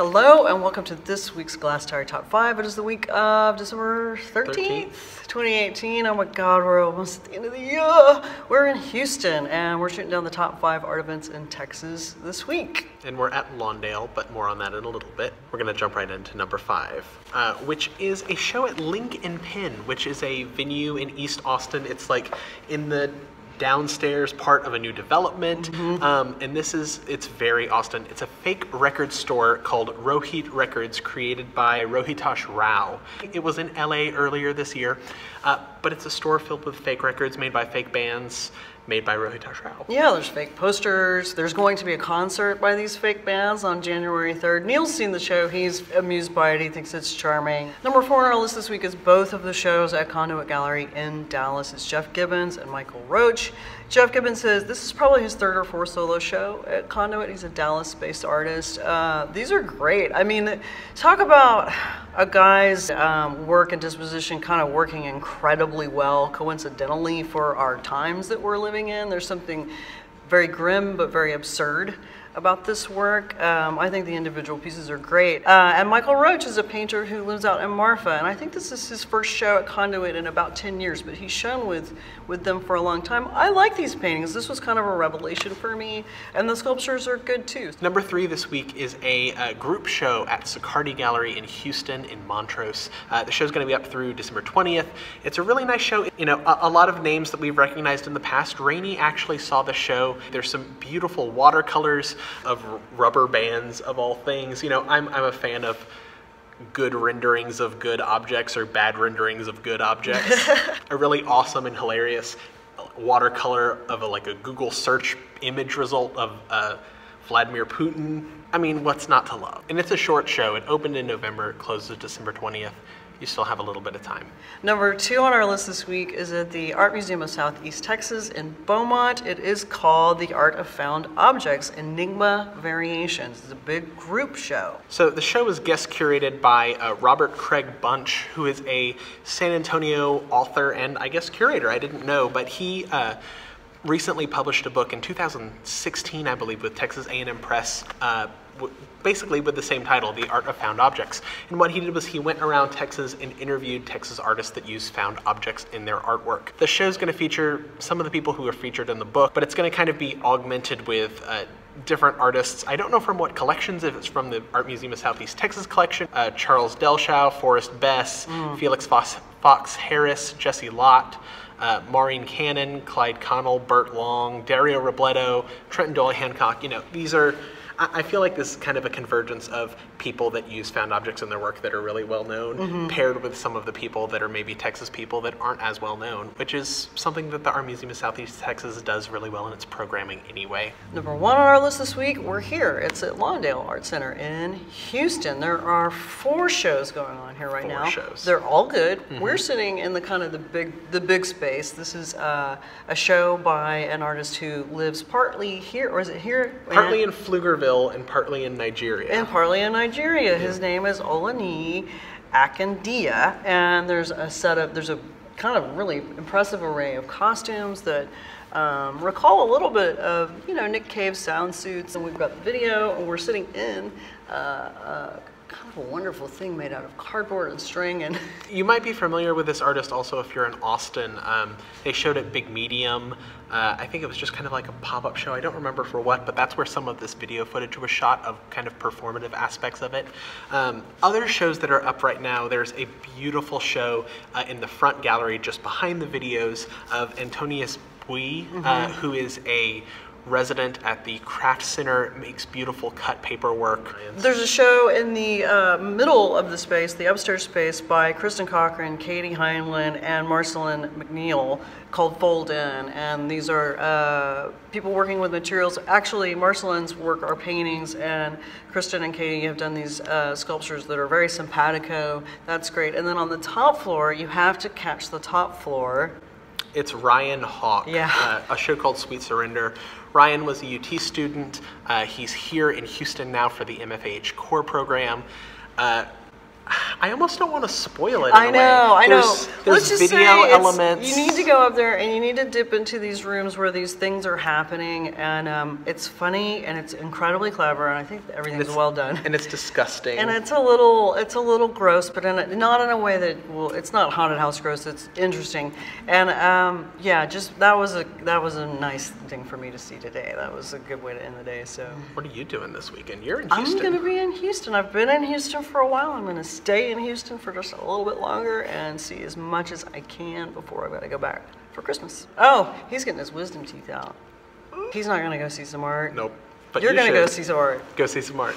Hello and welcome to this week's Glasstire Top 5. It is the week of December 13th, 2018. Oh my god, we're almost at the end of the year. We're in Houston and we're shooting down the top 5 art events in Texas this week. And we're at Lawndale, but more on that in a little bit. We're gonna jump right into number 5, which is a show at Link and Pin, which is a venue in East Austin. It's like in the downstairs part of a new development, and it's very Austin. It's a fake record store called Roe Heath Records, created by Rohitash Rao. It was in LA earlier this year, but it's a store filled with fake records made by fake bands, made by Rohitash Rao. Yeah, there's fake posters. There's going to be a concert by these fake bands on January 3rd. Neil's seen the show. He's amused by it. He thinks it's charming. Number 4 on our list this week is both of the shows at Conduit Gallery in Dallas. It's Jeff Gibbons and Michael Roch. Jeff Gibbons says this is probably his 3rd or 4th solo show at Conduit. He's a Dallas-based artist. These are great. I mean, talk about a guy's work and disposition kind of working incredibly well, coincidentally, for our times that we're living in. There's something very grim but very absurd about this work. I think the individual pieces are great. And Michael Roch is a painter who lives out in Marfa, and I think this is his first show at Conduit in about 10 years, but he's shown with them for a long time. I like these paintings. This was kind of a revelation for me, and the sculptures are good too. Number 3 this week is a group show at Sicardi Gallery in Houston in Montrose. The show's going to be up through December 20th. It's a really nice show. You know, a lot of names that we've recognized in the past. Rainey actually saw the show. There's some beautiful watercolors of rubber bands of all things. You know, I'm a fan of good renderings of good objects or bad renderings of good objects. A really awesome and hilarious watercolor of a Google search image result of Vladimir Putin. I mean, what's not to love? And it's a short show. It opened in November, it closes December 20th. You still have a little bit of time. Number 2 on our list this week is at the Art Museum of Southeast Texas in Beaumont. It is called The Art of Found Objects, Enigma Variations. It's a big group show. So the show is guest curated by Robert Craig Bunch, who is a San Antonio author and I guess curator. I didn't know, but he recently published a book in 2016, I believe, with Texas A&M Press, basically with the same title, The Art of Found Objects. And what he did was he went around Texas and interviewed Texas artists that use found objects in their artwork. The show's going to feature some of the people who are featured in the book, but it's going to kind of be augmented with different artists. I don't know from what collections, if it's from the Art Museum of Southeast Texas collection, Charles Delshow, Forrest Bess, Felix Fox Harris, Jesse Lott, Maureen Cannon, Clyde Connell, Burt Long, Dario Robledo, Trenton Dolly Hancock. You know, these are, I feel like this is kind of a convergence of people that use found objects in their work that are really well known, paired with some of the people that are maybe Texas people that aren't as well known, which is something that the Art Museum of Southeast Texas does really well in its programming anyway. Number 1 on our list this week, we're here. It's at Lawndale Art Center in Houston. There are 4 shows going on here right now. 4 shows. They're all good. We're sitting in the kind of the big space. This is a show by an artist who lives partly here, or is it here? Partly in Pflugerville and partly in Nigeria. And partly in Nigeria. His name is Olaniyi Akindiya, and there's a kind of really impressive array of costumes that recall a little bit of, you know, Nick Cave's sound suits, and we've got the video, and we're sitting in kind of a wonderful thing made out of cardboard and string. And you might be familiar with this artist also if you're in Austin. They showed at Big Medium. I think it was just kind of like a pop-up show. I don't remember for what, but that's where some of this video footage was shot of kind of performative aspects of it. Other shows that are up right now, there's a beautiful show in the front gallery just behind the videos of Antonius Bui, who is a resident at the Craft Center, makes beautiful cut paper work. There's a show in the middle of the space, the upstairs space, by Kristen Cochran, Katie Heinlein, and Marceline McNeil, called Fold In, and these are people working with materials. Actually, Marceline's work are paintings, and Kristen and Katie have done these sculptures that are very simpatico. That's great. And then on the top floor, you have to catch the top floor. It's Ryan Hawk, a show called Sweet Surrender. Ryan was a UT student. He's here in Houston now for the MFAH core program. I almost don't want to spoil it. I know. There's Let's just video say elements. You need to go up there and you need to dip into these rooms where these things are happening, and it's funny and it's incredibly clever, and I think everything's well done. And it's disgusting. And it's a little gross, but not in a way that it's not haunted house gross. It's interesting, and yeah, just that was a nice thing for me to see today. That was a good way to end the day. So. What are you doing this weekend? You're in Houston. I'm going to be in Houston. I've been in Houston for a while. I'm going to stay in Houston for just a little bit longer and see as much as I can before I've got to go back for Christmas. Oh, he's getting his wisdom teeth out. He's not going to go see some art. Nope. But You're going to go see some art. Go see some art.